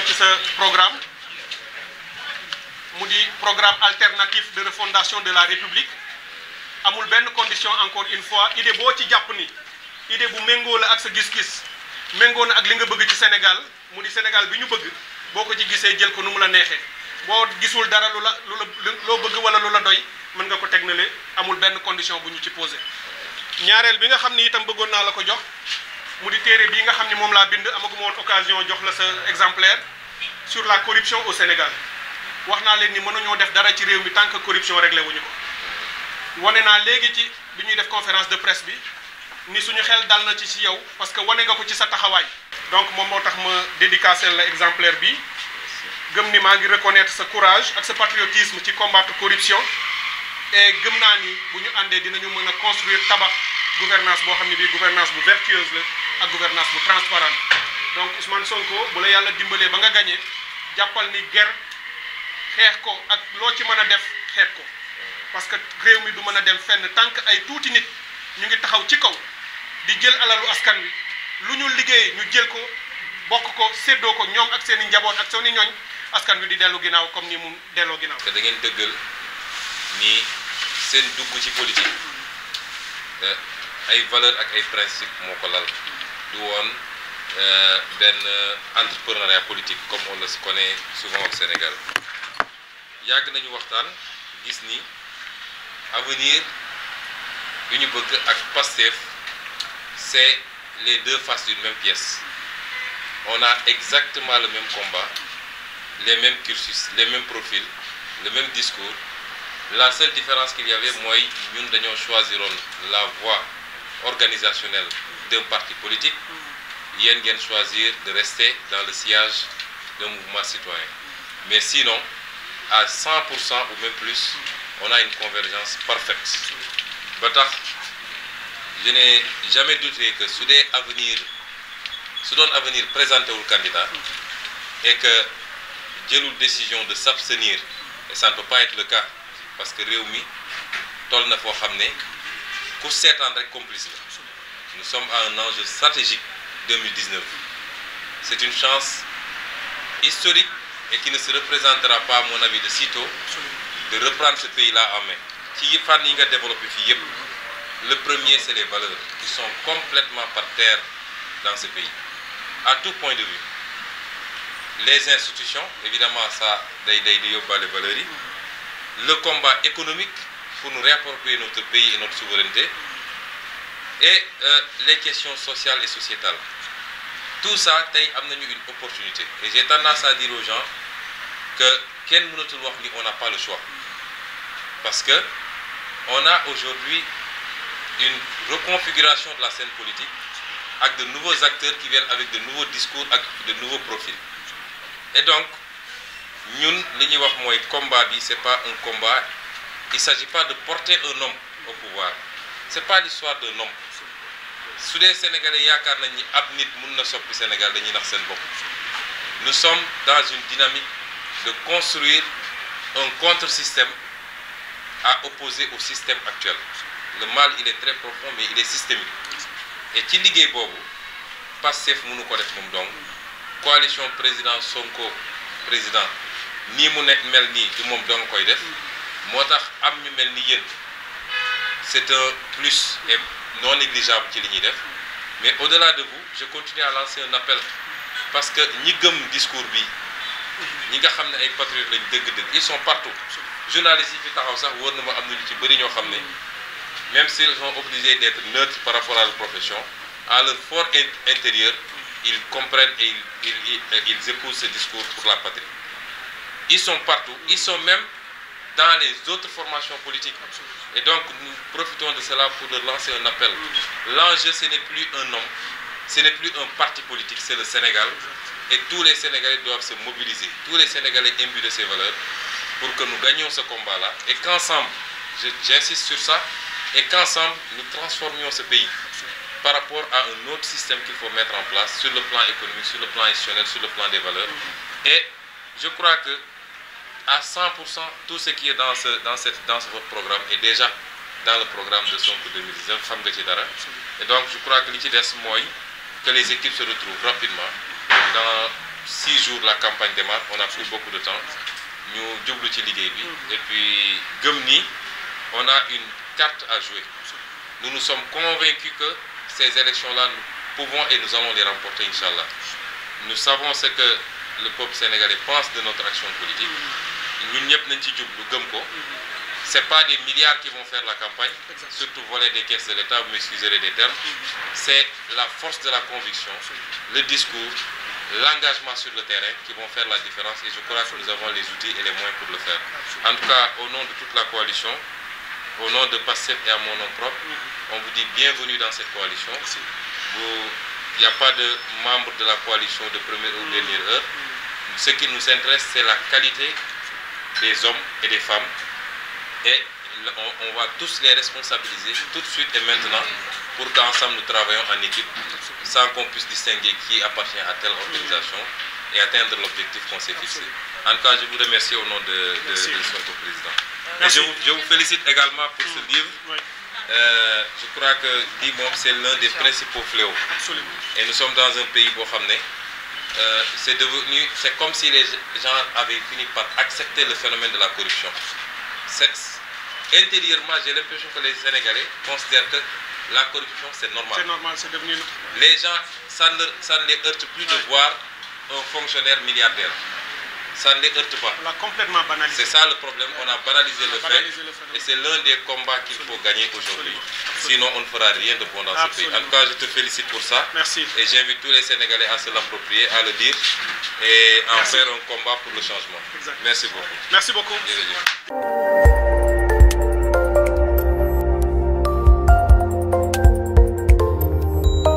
ci sa programme mu di programme alternatif de refondation de la République amul benn condition encore une fois idée boo ci jàpp ni idée bu méngoo la ak sa gis-gis méngoo na ak li nga bëgg ci Sénégal mu di Sénégal bi ñu bëgg boo ko ci gisee jël ko nu mu la neexee boo gisul dara loo bëgg wala lu la doy mën nga ko teg na le amul benn condition bu ñu ci posé. ñaareel bi nga xam ni itam bëggoon naa la ko jox mu di téere bii nga xam ni moom laa bind amaguma woon occasion jox la sa exemplaire sur la corruption au Sénégal wax naa leen ni mënuñoo def dara ci réew mi tant que corruption réglé wuñu ko wane naa léegi ci bi ñuy def conférence de presse bi ni suñu xel dal na ci yow parce que wane nga ko ci sa taxawaay. donc moom moo tax ma dédicacé la exemplaire bi gëm ni maa ngi reconnaître sa courage ak sa patriotisme ci combattre corruption et gëm naa ni bu ñu àndee dinañu mën a construire tabax gouvernance boo xam ne bii gouvernance bu vertueuse la ak gouvernance bu transparente donc Ousmane Sonko bu la yàlla dimbalee ba nga gagné jàppal ni guerre xeex ko ak loo ci mën a def xeex ko parce que réew mi du mën a dem fenn tant que ay tuuti nit ñu ngi taxaw ci kaw di jël alalu askan wi lu ñu liggéey ñu jël ko bokk ko séddoo ko ñoom ak seen i njaboot ak seen i ñooñ askan wi di dellu ginnaaw comme ni mu delloo ginnaaw. da ngeen dëggal ni seen dugg ci politique ay valeur ak ay principe moo ko lal du woon benn entrepreneuriat politique comme on le connaît souvent au Sénégal yàgg nañu waxtaan gis ni avenir bi ñu bëgg ak Pastef c'est les deux faces d'une même pièce. On a exactement le même combat, les mêmes cursus, les mêmes profils, le même discours. La seule différence qu'il y avait, moi, nous choisir la voie organisationnelle d'un parti politique. Yen gen choisir de rester dans le sillage d'un mouvement citoyen. Mais sinon, à 100% ou même plus, on a une convergence parfaite. Batax, je n'ai jamais douté que sous des avenir présenté au candidat et que j'ai eu décision de s'abstenir, et ça ne peut pas être le cas parce que Réumi, tol na fo xamné ku sétane rek complice. Nous sommes à un enjeu stratégique 2019. C'est une chance historique et qui ne se représentera pas, à mon avis, de sitôt, de reprendre ce pays-là en main. Qui est développé. Le premier, c'est les valeurs qui sont complètement par terre dans ce pays, à tout point de vue. Les institutions, évidemment, ça, les valeurs. Le combat économique pour nous réapproprier notre pays et notre souveraineté. Et les questions sociales et sociétales. Tout ça, on a une opportunité. Et j'ai tendance à dire aux gens que on n'a pas le choix. Parce que on a aujourd'hui une reconfiguration de la scène politique avec de nouveaux acteurs qui viennent avec de nouveaux discours, avec de nouveaux profils. Et donc, nous, le combat, ce n'est pas un combat. Il ne s'agit pas de porter un homme au pouvoir. Ce n'est pas l'histoire d'un homme. Si les Sénégalais Sénégal, nous sommes dans une dynamique de construire un contre-système à opposer au système actuel. Le mal, il est très profond, mais il est systémique. Et qui ligue Bobo, Pastef Mounou Kodef Moumdong, coalition président Sonko, président, ni Mounek Melni, du Moumdong Koydef, Motak Amni Melni Yen, c'est un plus et non négligeable qui l'ignoref. Mais au-delà de vous, je continue à lancer un appel. Parce que ni gum discours bi, ni nga xamné ay patriotes lañ deug deug, ils sont partout. Journalistes yi fi taxaw sax wër na ma am nañu ci bari ñoo xamné même s'ils sont obligés d'être neutres par rapport à la profession, à leur fort intérieur, ils comprennent et ils épousent ce discours pour la patrie. Ils sont partout, ils sont même dans les autres formations politiques. Et donc nous profitons de cela pour leur lancer un appel. L'enjeu, ce n'est plus un homme, ce n'est plus un parti politique, c'est le Sénégal. Et tous les Sénégalais doivent se mobiliser, tous les Sénégalais imbus de ces valeurs pour que nous gagnions ce combat-là. Et qu'ensemble, j'insiste sur ça, et qu'ensemble, nous transformions ce pays par rapport à un autre système qu'il faut mettre en place sur le plan économique, sur le plan institutionnel, sur le plan des valeurs. Et je crois que à 100%, tout ce qui est dans votre programme est déjà dans le programme de Sonko 2019, Femme de Tidara. Et donc, je crois que l'idée est que les équipes se retrouvent rapidement dans 6 jours la campagne démarre, on a pris beaucoup de temps. Nous doublons ci liggéey bi et puis gëm ni on a une carte à jouer. Nous nous sommes convaincus que ces élections-là, nous pouvons et nous allons les remporter, Inch'Allah. Nous savons ce que le peuple sénégalais pense de notre action politique. Nous ce n'est pas des milliards qui vont faire la campagne, surtout voler des caisses de l'État, vous m'excuserez des termes. C'est la force de la conviction, le discours, l'engagement sur le terrain qui vont faire la différence et je crois que nous avons les outils et les moyens pour le faire. En tout cas, au nom de toute la coalition, au nom de PASTEF et à mon nom propre, on vous dit bienvenue dans cette coalition. Il n'y a pas de membres de la coalition de première ou dernière heure. Ce qui nous intéresse, c'est la qualité des hommes et des femmes. Et on va tous les responsabiliser tout de suite et maintenant pour qu'ensemble nous travaillions en équipe sans qu'on puisse distinguer qui appartient à telle organisation et atteindre l'objectif qu'on s'est fixé. En tout cas, je vous remercie au nom de son président. Et je vous félicite également pour ce livre. Je crois que c'est l'un des principaux fléaux. Absolument. Et nous sommes dans un pays c'est comme si les gens avaient fini par accepter le phénomène de la corruption. Intérieurement, j'ai l'impression que les Sénégalais considèrent que la corruption c'est normal. C'est normal, c'est devenu... Les gens, ça ne les heurte plus de voir un fonctionnaire milliardaire. Ça ne les heurte pas. On l'a complètement banalisé. C'est ça le problème, on a banalisé le fait et c'est l'un des combats qu'il faut gagner aujourd'hui. Sinon, on ne fera rien de bon dans ce pays. En tout cas, je te félicite pour ça. Merci. Et j'invite tous les Sénégalais à se l'approprier, à le lire et à en faire un combat pour le changement. Exact. Merci beaucoup. Merci beaucoup.